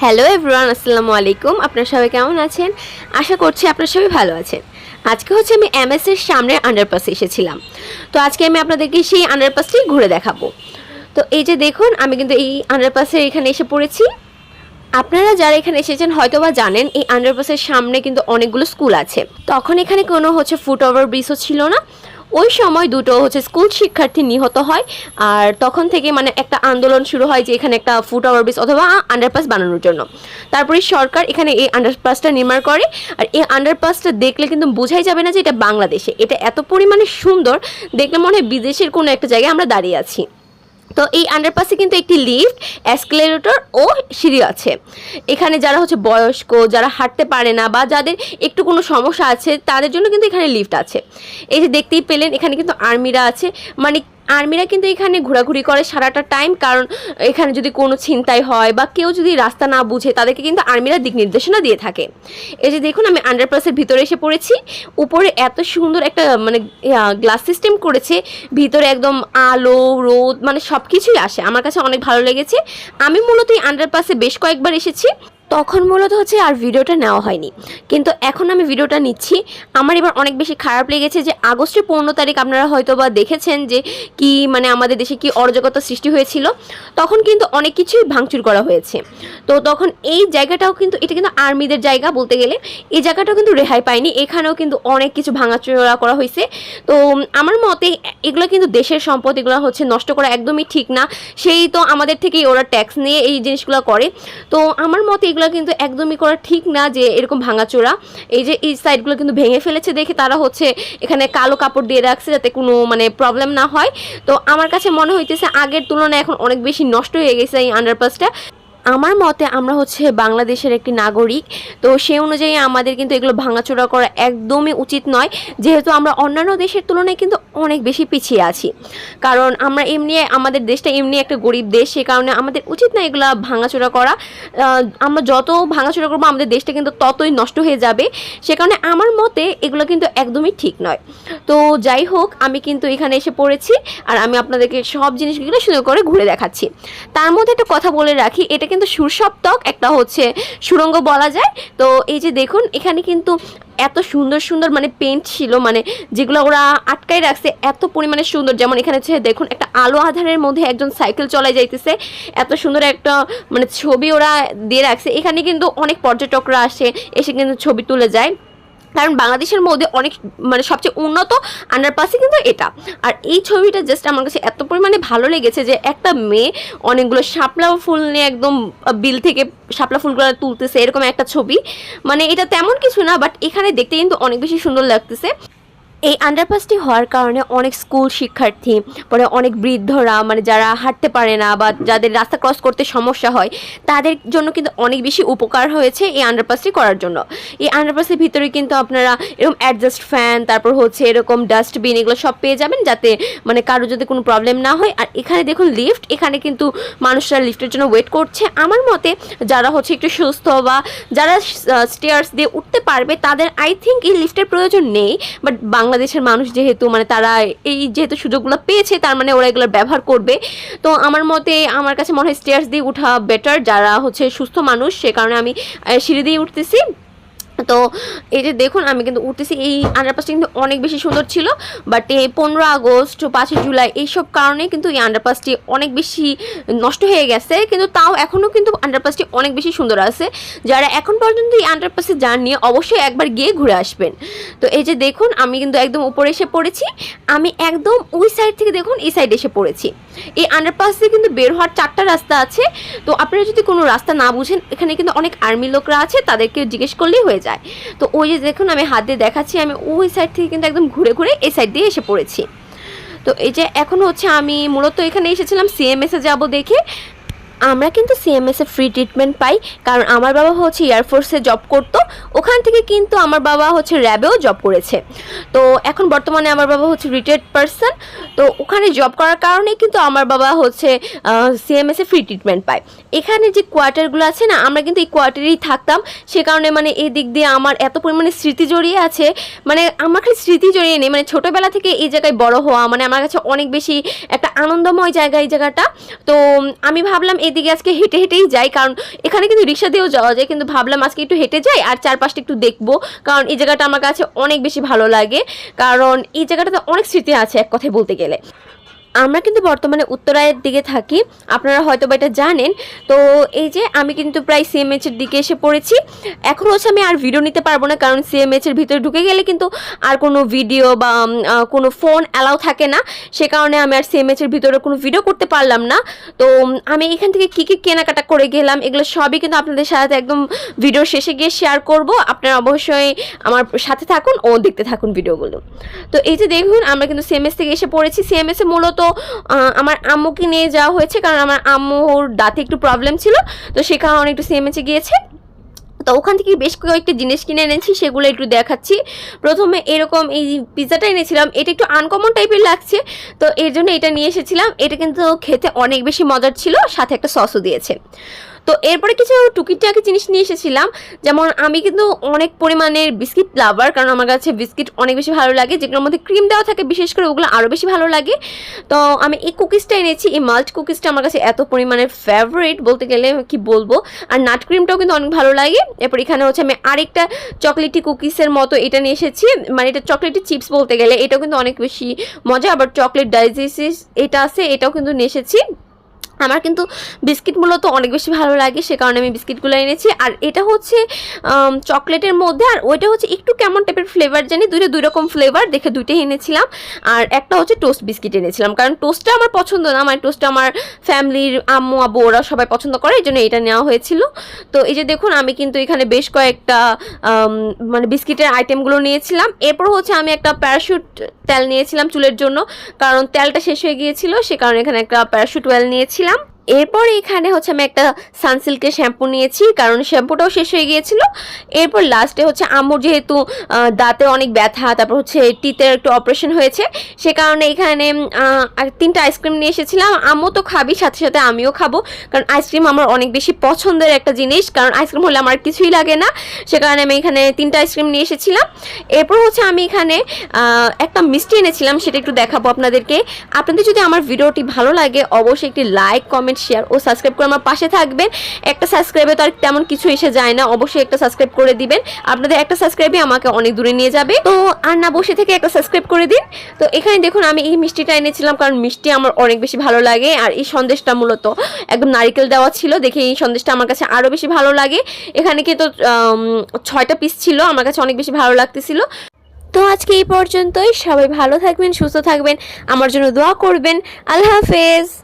Hello everyone, আসসালামু আলাইকুম। আপনারা সবাই কেমন আছেন? আশা করছি আপনারা সবাই ভালো আছেন। আজকে হচ্ছে আমি এমএস এর সামনে আন্ডারপাসে এসেছিলাম। তো আজকে আমি আপনাদেরকে সেই আন্ডারপাসটি ঘুরে দেখাবো। তো এই যে দেখুন, আমি কিন্তু এই আন্ডারপাসের এখানে এসে পড়েছি। আপনারা যারা এখানে এসেছেন হয়তোবা জানেন এই আন্ডারপাসের সামনে কিন্তু অনেকগুলো স্কুল আছে। তখন এখানে কোনো ফুট ওভার ব্রিজও ছিল না। ওই সময় দুটো স্কুল শিক্ষার্থী নিহত হয়। আর তখন থেকে একটা আন্দোলন শুরু হয় যে এখানে একটা ফুট ওভার ব্রিজ অথবা আন্ডারপাস বানানোর জন্য। তারপরে সরকার এখানে এই আন্ডারপাসটা নির্মাণ করে। আর এই আন্ডারপাসটা দেখলে কিন্তু বোঝাই যাবে না যে এটা বাংলাদেশে। এটা এত পরিমাণে সুন্দর, দেখলে মনে হয় বিদেশের কোনো একটা জায়গায় আমরা দাঁড়িয়ে আছি। তো এই আন্ডারপাসে কিন্তু একটি লিফট, এসকেলেটর ও সিঁড়ি আছে। এখানে যারা বয়স্ক, যারা হাঁটতে পারে না বা যাদের একটু কোনো সমস্যা আছে তাদের জন্য কিন্তু এখানে লিফট আছে। এই যে দেখতেই পেলেন, এখানে কিন্তু আর্মিরা আছে। আর্মিরা কিন্তু এখানে ঘোরাঘুরি করে সারাটা টাইম, কারণ এখানে যদি কোনো ছিনতাই হয় বা কেউ যদি রাস্তা না বুঝে তাদেরকে কিন্তু আর্মিরা দিক নির্দেশনা দিয়ে থাকে। এই যে দেখুন, আমি আন্ডারপাসের ভিতরে এসে পড়েছি। উপরে এত সুন্দর একটা গ্লাস সিস্টেম করেছে, ভিতরে একদম আলো রোদ সব কিছুই আসে। আমার কাছে অনেক ভালো লেগেছে। আমি মূলত এই আন্ডারপাসে বেশ কয়েকবার এসেছি। তখন মূলত আর ভিডিওটা নেওয়া হয়নি, কিন্তু এখন আমি ভিডিওটা নিচ্ছি। আমার এবার অনেক বেশি খারাপ লেগেছে যে আগস্টের 15 তারিখ আপনারা হয়তো বা দেখেছেন যে কি আমাদের দেশে কি অরাজকতা সৃষ্টি হয়েছিল। তখন কিন্তু অনেক কিছুই ভাঙচুর করা হয়েছে। তো তখন এই জায়গাটাও কিন্তু, এটা কিন্তু আর্মিদের জায়গা বলতে গেলে, এই জায়গাটাও কিন্তু রেহাই পায়নি। এখানেও কিন্তু অনেক কিছু ভাঙাচোরা করা হয়েছে। তো আমার মতে এগুলো কিন্তু দেশের সম্পদ, এগুলো নষ্ট করা একদমই ঠিক না। সেই তো আমাদের থেকেই ওরা ট্যাক্স নিয়ে এই জিনিসগুলো করে। তো আমার মতে এগুলো কিন্তু একদমই করা ঠিক না যে এরকম ভাঙাচোরা। এই যে এই সাইডগুলো কিন্তু ভেঙে ফেলেছে দেখে তারা এখানে কালো কাপড় দিয়ে রাখছে যাতে কোনো প্রবলেম না হয়। তো আমার কাছে মনে হইতেছে আগের তুলনায় এখন অনেক বেশি নষ্ট হয়ে গেছে এই আন্ডারপাসটা। আমার মতে আমরা বাংলাদেশের একটি নাগরিক, তো সেই অনুযায়ী আমাদের কিন্তু এগুলো ভাঙাচোরা করা একদমই উচিত নয়। যেহেতু আমরা অন্যান্য দেশের তুলনায় কিন্তু অনেক বেশি পিছিয়ে আছি, কারণ আমরা আমাদের দেশটা এমনি একটা গরিব দেশ, সে কারণে আমাদের উচিত না এগুলো ভাঙাচোরা করা। আমরা যত ভাঙাচোরা করবো আমাদের দেশটা কিন্তু ততই নষ্ট হয়ে যাবে। সে কারণে আমার মতে এগুলো কিন্তু একদমই ঠিক নয়। তো যাই হোক, আমি কিন্তু এখানে এসে পড়েছি আর আমি আপনাদেরকে সব জিনিসগুলো সুন্দর করে ঘুরে দেখাচ্ছি। তার মধ্যে একটা কথা বলে রাখি, এটা কিন্তু সুরসপ্তক একটা সুড়ঙ্গ বলা যায়। তো এই যে দেখুন, এখানে কিন্তু এত সুন্দর সুন্দর পেন্ট ছিল, যেগুলো ওরা আটকাই রাখছে এত পরিমাণে সুন্দর। যেমন এখানে দেখুন, একটা আলো আধারের মধ্যে একজন সাইকেল চলাই যাইতেছে, এত সুন্দর একটা ছবি ওরা দিয়ে রাখছে। এখানে কিন্তু অনেক পর্যটকরা এসে কিন্তু ছবি তুলে যায়, কারণ বাংলাদেশের মধ্যে অনেক সবচেয়ে উন্নত আন্ডারপাসই কিন্তু এটা। আর এই ছবিটা জাস্ট আমার কাছে এত পরিমাণে ভালো লেগেছে যে একটা মেয়ে অনেকগুলো শাপলা ফুল নিয়ে একদম বিল থেকে শাপলা ফুলগুলো তুলতেছে, এরকম একটা ছবি। এটা তেমন কিছু না, বাট এখানে দেখতে কিন্তু অনেক বেশি সুন্দর লাগতেছে। এই আন্ডারপাসটি হওয়ার কারণে অনেক স্কুল শিক্ষার্থী, পরে অনেক বৃদ্ধরা যারা হাঁটতে পারে না বা যাদের রাস্তা ক্রস করতে সমস্যা হয় তাদের জন্য কিন্তু অনেক বেশি উপকার হয়েছে এই আন্ডারপাসটি করার জন্য। এই আন্ডারপাসের ভিতরে কিন্তু আপনারা এরকম অ্যাডজাস্ট ফ্যান, তারপর এরকম ডাস্টবিন, এগুলো সব পেয়ে যাবেন যাতে কারো যদি কোনো প্রবলেম না হয়। আর এখানে দেখুন লিফট, এখানে কিন্তু মানুষরা লিফটের জন্য ওয়েট করছে। আমার মতে যারা একটু সুস্থ বা যারা স্টেয়ার্স দিয়ে উঠতে পারবে তাদের আই থিঙ্ক এই লিফটের প্রয়োজন নেই। বাট বাংলাদেশের মানুষ যেহেতু তারা এই যেহেতু সুযোগগুলো পেয়েছে, তার ওরা এগুলো ব্যবহার করবে। তো আমার মতে, আমার কাছে মনে হয় স্টেয়ার্স দিয়ে ওঠা বেটার যারা সুস্থ মানুষ। সে কারণে আমি সিঁড়ি দিয়ে উঠতেছি। তো এই যে দেখুন, আমি কিন্তু উঠতেছি। এই আন্ডারপাসটা কিন্তু অনেক বেশি সুন্দর ছিল, বাট এই 15 আগস্ট 5 জুলাই এইসব কারণে কিন্তু এই আন্ডারপাসটি অনেক বেশি নষ্ট হয়ে গেছে। কিন্তু তাও এখনও কিন্তু আন্ডারপাসটি অনেক বেশি সুন্দর আছে। যারা এখন পর্যন্ত এই আন্ডারপাসে যাননি অবশ্যই একবার গিয়ে ঘুরে আসবেন। তো এই যে দেখুন, আমি কিন্তু একদম উপরে এসে পড়েছি। আমি একদম ওই সাইড থেকে দেখুন এই সাইডে এসে পড়েছি। এই আন্ডারপাসে কিন্তু বের হওয়ার 4টা রাস্তা আছে। তো আপনারা যদি কোনো রাস্তা না বুঝেন, এখানে কিন্তু অনেক আর্মি লোকরা আছে, তাদেরকে জিজ্ঞেস করলেই হয়ে যায়। তো ওই যে দেখুন, আমি হাত দিয়ে দেখাচ্ছি, আমি ওই সাইড থেকে কিন্তু একদম ঘুরে ঘুরে এই সাইড দিয়ে এসে পড়েছি। তো এই যে এখন আমি মূলত এখানে এসেছিলাম সিএমএসে যাব দেখে। আমরা কিন্তু সিএমএসে ফ্রি ট্রিটমেন্ট পাই, কারণ আমার বাবা এয়ারফোর্সে জব করতো। ওখান থেকে কিন্তু আমার বাবা র্যাবেও জব করেছে। তো এখন বর্তমানে আমার বাবা রিটায়ার্ড পারসন। তো ওখানে জব করার কারণে কিন্তু আমার বাবা সিএমএসে ফ্রি ট্রিটমেন্ট পায়। এখানে যে কোয়ার্টারগুলো আছে না, আমরা কিন্তু এই কোয়ার্টারেই থাকতাম। সে কারণে এই দিক দিয়ে আমার এত পরিমাণে স্মৃতি জড়িয়ে আছে। আমার খালি স্মৃতি জড়িয়ে নেই, ছোটোবেলা থেকে এই জায়গায় বড় হওয়া আমার কাছে অনেক বেশি একটা আনন্দময় জায়গা এই জায়গাটা। তো আমি ভাবলাম এদিকে আজকে হেঁটে হেঁটেই যাই, কারণ এখানে কিন্তু রিক্সা দিয়েও যাওয়া যায়, কিন্তু ভাবলাম আজকে একটু হেঁটে যাই আর চারপাশটা একটু দেখবো, কারণ এই জায়গাটা আমার কাছে অনেক বেশি ভালো লাগে, কারণ এই জায়গাটাতে অনেক স্মৃতি আছে এক কথায় বলতে গেলে। আমরা কিন্তু বর্তমানে উত্তরায়ের দিকে থাকি, আপনারা হয়তো বা এটা জানেন। তো এই যে আমি কিন্তু প্রায় সিএমএইচের দিকে এসে পড়েছি। এখন হচ্ছে আমি আর ভিডিও নিতে পারবো না, কারণ সিএমএইচের ভিতরে ঢুকে গেলে কিন্তু আর কোনো ভিডিও বা কোনো ফোন অ্যালাউ থাকে না, সে কারণে আমি আর সিএমএইচের ভিতরে কোনো ভিডিও করতে পারলাম না। তো আমি এখান থেকে কী কী কেনাকাটা করে গেলাম এগুলো সবই কিন্তু আপনাদের সাথে একদম ভিডিও শেষে গিয়ে শেয়ার করব। আপনারা অবশ্যই আমার সাথে থাকুন ও দেখতে থাকুন ভিডিওগুলো। তো এই যে দেখুন আমরা কিন্তু সিএমএস থেকে এসে পড়েছি। সিএমএসে মূলত আমার আম্মুকে নিয়ে যাওয়া হয়েছে, কারণ আমার আম্মুর দাঁতে একটু প্রবলেম ছিল, তো সে কারণে একটু সিএমএসে গিয়েছে। তো ওখান থেকে বেশ কয়েকটি জিনিস কিনে এনেছি, সেগুলো একটু দেখাচ্ছি। প্রথমে এরকম এই পিৎজাটা এনেছিলাম, এটা একটু আনকমন টাইপের লাগছে, তো এর জন্য এটা নিয়ে এসেছিলাম। এটা কিন্তু খেতে অনেক বেশি মজার ছিল, সাথে একটা সসও দিয়েছে। তো এরপরে কিছু টুকিটাকি জিনিস নিয়ে এসেছিলাম, যেমন আমি কিন্তু অনেক পরিমাণের বিস্কিট লাভার, কারণ আমার কাছে বিস্কিট অনেক বেশি ভালো লাগে, যেগুলোর মধ্যে ক্রিম দেওয়া থাকে বিশেষ করে ওগুলো আরও বেশি ভালো লাগে। তো আমি এই কুকিজটা এনেছি, এই মাল্ট কুকিজটা আমার কাছে এত পরিমাণে ফেভারিট বলতে গেলে কি বলবো। আর নাট ক্রিমটাও কিন্তু অনেক ভালো লাগে। এরপর এখানে হচ্ছে আমি আরেকটা চকলেটি কুকিজের মতো এটা নিয়ে এসেছি, মানে এটা চকলেটি চিপস বলতে গেলে, এটাও কিন্তু অনেক বেশি মজা। আবার চকলেট ডাইজেসিস এটা আছে, এটাও কিন্তু নিয়ে এসেছি। আমার কিন্তু বিস্কিট মূলত অনেক বেশি ভালো লাগে, সে কারণে আমি বিস্কিটগুলো এনেছি। আর এটা হচ্ছে চকলেটের মধ্যে, আর ওইটা হচ্ছে একটু কেমন টাইপের ফ্লেভার জানি, দুই রকম ফ্লেভার দেখে দুইটাই এনেছিলাম। আর একটা হচ্ছে টোস্ট বিস্কিট এনেছিলাম, কারণ টোস্টটা আমার পছন্দ না, মানে টোস্টটা আমার ফ্যামিলির আম্মু আব্বু ওরা সবাই পছন্দ করে, এই জন্য এটা নেওয়া হয়েছিল। তো এই যে দেখুন আমি কিন্তু এখানে বেশ কয়েকটা মানে বিস্কিটের আইটেমগুলো নিয়েছিলাম। এরপর হচ্ছে আমি একটা প্যারাশুট তেল নিয়েছিলাম চুলের জন্য, কারণ তেলটা শেষ হয়ে গিয়েছিল, সে কারণে এখানে একটা প্যারাশুট অয়েল নিয়েছিলাম। এরপর এখানে হচ্ছে আমি একটা সানসিল্কের শ্যাম্পু নিয়েছি, কারণ শ্যাম্পুটাও শেষ হয়ে গিয়েছিল। এরপর লাস্টে হচ্ছে আম্মুর যেহেতু দাঁতে অনেক ব্যথা, তারপর হচ্ছে টিতের একটু অপারেশন হয়েছে, সে কারণে এখানে 3টা আইসক্রিম নিয়ে এসেছিলাম। আম্মু তো খাবি, সাথে সাথে আমিও খাবো, কারণ আইসক্রিম আমার অনেক বেশি পছন্দের একটা জিনিস, কারণ আইসক্রিম হলে আমার কিছুই লাগে না, সে কারণে আমি এখানে 3টা আইসক্রিম নিয়ে এসেছিলাম। এরপর হচ্ছে আমি এখানে একটা মিষ্টি এনেছিলাম, সেটা একটু দেখাবো আপনাদেরকে। আপনাদের যদি আমার ভিডিওটি ভালো লাগে অবশ্যই একটি লাইক, কমেন্ট, শেয়ার ও সাবস্ক্রাইব করে আমার পাশে থাকবেন। একটা সাবস্ক্রাইবে তো আর তেমন কিছু এসে যায় না, অবশ্যই একটা সাবস্ক্রাইব করে দিবেন, আপনাদের একটা সাবস্ক্রাইবই আমাকে অনেক দূরে নিয়ে যাবে। তো আর না বসে থেকে একটা সাবস্ক্রাইব করে দিন। তো এখানে দেখুন আমি এই মিষ্টিটা এনেছিলাম, কারণ মিষ্টি আমার অনেক বেশি ভালো লাগে। আর এই সন্দেশটা মূলত একদম নারিকেল দেওয়া ছিল, দেখে এই সন্দেশটা আমার কাছে আরও বেশি ভালো লাগে। এখানে কিন্তু 6টা পিস ছিল, আমার কাছে অনেক বেশি ভালো লাগতেছিল। তো আজকে এই পর্যন্তই, সবাই ভালো থাকবেন, সুস্থ থাকবেন, আমার জন্য দোয়া করবেন। আল্লাহ হাফেজ।